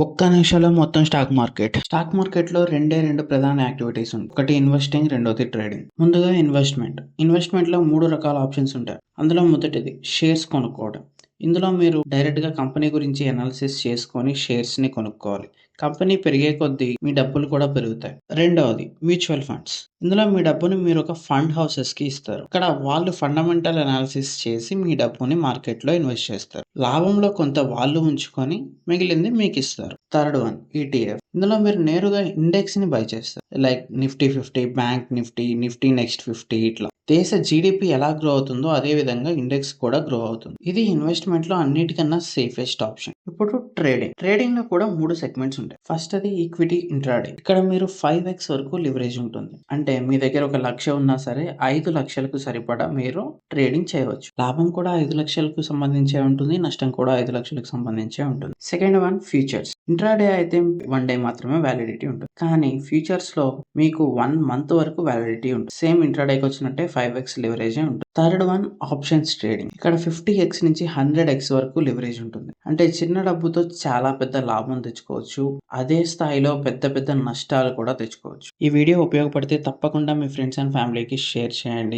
ఒక్క నిమిషంలో మొత్తం స్టాక్ మార్కెట్లో రెండు ప్రధాన యాక్టివిటీస్ ఉంటాయి. ఒకటి ఇన్వెస్టింగ్, రెండోది ట్రేడింగ్. ముందుగా ఇన్వెస్ట్మెంట్ లో 3 రకాల ఆప్షన్స్ ఉంటాయి. అందులో మొదటిది షేర్స్ కొనుక్కోవడం. ఇందులో మీరు డైరెక్ట్ గా కంపెనీ గురించి అనాలిసిస్ చేసుకొని షేర్స్ ని కొనుక్కోవాలి. కంపెనీ పెరిగే కొద్దీ మీ డబ్బులు కూడా పెరుగుతాయి. రెండవది మ్యూచువల్ ఫండ్స్. ఇందులో మీ డబ్బుని మీరు ఒక ఫండ్ హౌసెస్ కి ఇస్తారు. ఇక్కడ వాళ్ళు ఫండమెంటల్ అనాలిసిస్ చేసి మీ డబ్బుని మార్కెట్ లో ఇన్వెస్ట్ చేస్తారు. లాభంలో కొంత వాళ్ళు ఉంచుకొని మిగిలింది మీకు ఇస్తారు. Third one ETF. ఇందులో మీరు నేరుగా ఇండెక్స్ ని బై చేస్తారు. Like Nifty 50, bank Nifty, Nifty next 50 ఇట్లా. దేశ జీడిపి ఎలా గ్రో అవుతుందో అదే విధంగా ఇండెక్స్ కూడా గ్రో అవుతుంది. ఇది ఇన్వెస్ట్మెంట్ లో అన్నిటికన్నా సేఫెస్ట్ ఆప్షన్. ఇప్పుడు ట్రేడింగ్ లో కూడా 3 సెగ్మెంట్స్ ఉంటాయి. ఫస్ట్ అది ఈక్విటీ ఇంట్రాడే. ఇక్కడ మీరు 5x వరకు లివరేజ్ ఉంటుంది. అంటే మీ దగ్గర 1,00,000 ఉన్నా సరే 5,00,000కు సరిపడా మీరు ట్రేడింగ్ చేయవచ్చు. లాభం కూడా 5,00,000కు సంబంధించే ఉంటుంది, నష్టం కూడా 5,00,000కు సంబంధించే ఉంటుంది. Second one futures. ఇంట్రాడే అయితే 1 డే మాత్రమే వ్యాలిడిటీ ఉంటుంది. కానీ ఫ్యూచర్స్ లో మీకు 1 మంత్ వరకు వ్యాలిడిటీ ఉంటుంది. సేమ్ ఇంట్రాడేకి వచ్చినట్టే 5x లివరేజ్ ఉంటుంది. Third one options trading. ఇక్కడ 50x నుంచి 100x వరకు లివరేజ్ ఉంటుంది. అంటే చిన్న డబ్బుతో చాలా పెద్ద లాభం తెచ్చుకోవచ్చు. అదే స్థాయిలో పెద్ద పెద్ద నష్టాలు కూడా తెచ్చుకోవచ్చు. ఈ వీడియో ఉపయోగపడితే తప్పకుండా మీ ఫ్రెండ్స్ అండ్ ఫ్యామిలీకి షేర్ చేయండి.